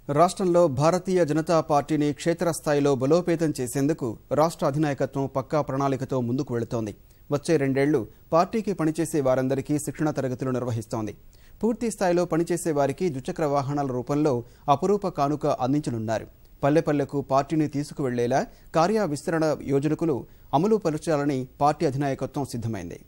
రాష్ట్రంలో భారతీయ జనతా పార్టీని క్షేత్రస్థాయిలో బలోపేతం చేసేందుకు రాష్ట్ర అధినాయకత్వం పక్కా ప్రణాళికతో ముందుకు వెళుతోంది. వచ్చే 2 ఏళ్లు పార్టీకి పనిచేసే వారందరికీ శిక్షణ తరగతులు నిర్వహిస్తోంది. పూర్తి స్థాయిలో పనిచేసే వారికి ద్విచక్ర వాహనాల రూపంలో అపురూప కానుక అందించనున్నారు. పల్లెపల్లెకు పార్టీని తీసుకువెళ్లేలా కార్య విస్తరణ యోజనకులు అమలు పరచాలని పార్టీ అధినాయకత్వం సిద్ధమైంది.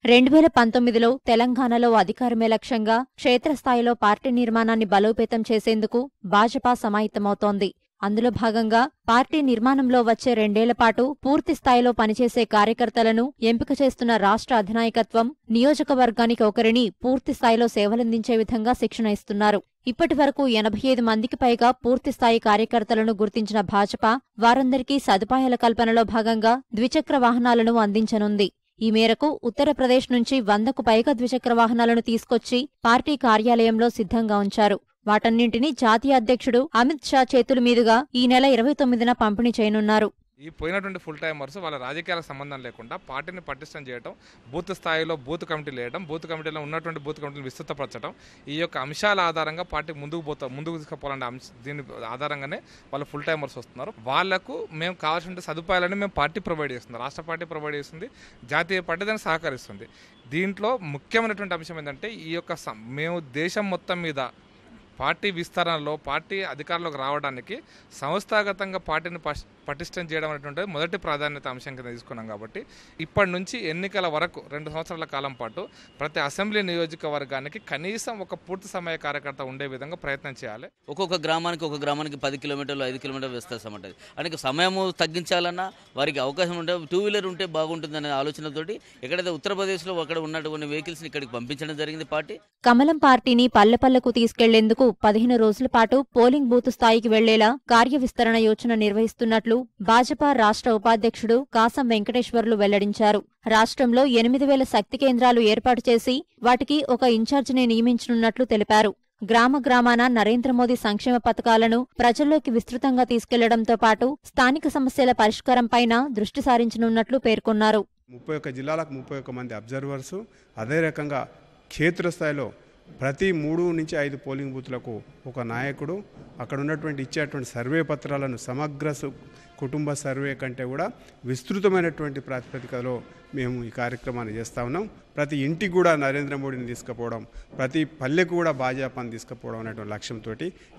2019లో తెలంగాణలో అధికారమే లక్ష్యంగా క్షేత్రస్థాయిలో పార్టీ నిర్మాణాన్ని బలోపేతం చేసేందుకు భాజపా సమాయత్తమవుతోంది. అందులో భాగంగా పార్టీ నిర్మాణంలో వచ్చే 2 ఏళ్ల పాటు పూర్తి స్థాయిలో పనిచేసే కార్యకర్తలను ఎంపిక చేస్తున్న రాష్ట్ర అధినాయకత్వం నియోజకవర్గానికి ఒకరిని పూర్తి స్థాయిలో సేవలందించే విధంగా శిక్షణ ఇస్తున్నారు. ఇప్పటి వరకు 85 మందికి పైగా పూర్తిస్థాయి కార్యకర్తలను గుర్తించిన భాజపా వారందరికీ సదుపాయాల కల్పనలో భాగంగా ద్విచక్ర వాహనాలను అందించనుంది. ఈ మేరకు ఉత్తరప్రదేశ్ నుంచి 100కు పైగా ద్విచక్ర వాహనాలను తీసుకొచ్చి పార్టీ కార్యాలయంలో సిద్ధంగా ఉంచారు. వాటన్నింటినీ జాతీయ అధ్యక్షుడు అమిత్ షా చేతుల మీదుగా ఈ నెల 29న పంపిణీ చేయనున్నారు. ఈ పోయినటువంటి ఫుల్ టైమర్స్ వాళ్ళ రాజకీయాలకు సంబంధం లేకుండా పార్టీని పటిష్టం చేయడం, బూత్ స్థాయిలో బూత్ కమిటీలు వేయడం, బూత్ కమిటీలో ఉన్నటువంటి బూత్ కమిటీలు విస్తృతపరచడం, ఈ యొక్క అంశాల ఆధారంగా పార్టీ ముందుకు తీసుకుపోవాలనే దీని ఆధారంగానే వాళ్ళు ఫుల్ టైమర్స్ వస్తున్నారు. వాళ్లకు మేము కావాల్సిన సదుపాయాలని మేము పార్టీ ప్రొవైడ్ చేస్తుంది, రాష్ట్ర పార్టీ ప్రొవైడ్ చేస్తుంది, జాతీయ పార్టీ దానికి సహకరిస్తుంది. దీంట్లో ముఖ్యమైనటువంటి అంశం ఏంటంటే ఈ యొక్క మేము దేశం మొత్తం మీద పార్టీ విస్తరణలో పార్టీ అధికారంలోకి రావడానికి సంస్థాగతంగా పార్టీని పటిష్టం చేయడం అనేటువంటి మొదటి ప్రాధాన్యత అంశం కింద తీసుకున్నాం. కాబట్టి ఇప్పటి నుంచి ఎన్నికల వరకు 2 సంవత్సరాల కాలం పాటు ప్రతి అసెంబ్లీ నియోజకవర్గానికి కనీసం ఒక పూర్తి సమయ కార్యకర్త ఉండే విధంగా ప్రయత్నం చేయాలి. ఒక్కొక్క గ్రామానికి 10 కిలోమీటర్లు 5 కిలోమీటర్లు విస్తరిస్తామంటది. అంటే సమయము తగ్గించాలన్నా వారికి అవకాశం ఉంటే 2 వీలర్ ఉంటే బాగుంటుందనే ఆలోచనతోటి ఎక్కడైతే ఉత్తరప్రదేశ్లో అక్కడ ఉన్నటువంటి వెహికల్స్ని ఇక్కడికి పంపించడం జరిగింది. పార్టీ కమలం పార్టీని పల్లెపల్లెకు తీసుకెళ్లేందుకు 15 రోజుల పాటు పోలింగ్ బూత్ స్థాయికి వెళ్లేలా కార్య విస్తరణ యోచన నిర్వహిస్తున్నట్లు భాజపా రాష్ట్ర ఉపాధ్యక్షుడు కాసం వెంకటేశ్వర్లు వెల్లడించారు. రాష్ట్రంలో 8,000 శక్తి కేంద్రాలు ఏర్పాటు చేసి వాటికి ఒక ఇన్ఛార్జిని నియమించనున్నట్లు తెలిపారు. గ్రామాన నరేంద్ర మోదీ సంక్షేమ పథకాలను ప్రజల్లోకి విస్తృతంగా తీసుకెళ్లడంతో పాటు స్థానిక సమస్యల పరిష్కారంపైన దృష్టి సారించనున్నట్లు పేర్కొన్నారు. 31 జిల్లాలకు 31 మంది అబ్జర్వర్సు, అదే రకంగా క్షేత్రస్థాయిలో ప్రతి 3 నుంచి 5 పోలింగ్ బూత్లకు ఒక నాయకుడు, అక్కడ ఉన్నటువంటి ఇచ్చేటువంటి సర్వే పత్రాలను సమగ్ర కుటుంబ సర్వే కంటే కూడా విస్తృతమైనటువంటి ప్రాతిపదికలో మేము ఈ కార్యక్రమాన్ని చేస్తూ ఉన్నాం. ప్రతి ఇంటికి కూడా నరేంద్ర మోడీని తీసుకుపోవడం, ప్రతి పల్లెకు కూడా భాజపాను తీసుకుపోవడం అనేటువంటి లక్ష్యంతో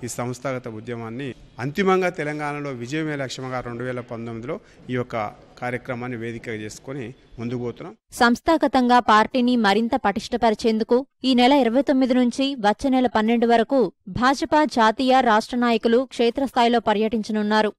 ఈ సంస్థాగత ఉద్యమాన్ని అంతిమంగా తెలంగాణలో విజయమే లక్ష్యంగా 2019లో ఈ యొక్క కార్యక్రమాన్ని వేదిక చేసుకుని ముందుకు పోతున్నాం. సంస్థాగతంగా పార్టీని మరింత పటిష్టపరిచేందుకు ఈ నెల 29 నుంచి వచ్చే నెల 12 వరకు భాజపా జాతీయ రాష్ట్ర నాయకులు క్షేత్రస్థాయిలో పర్యటించనున్నారు.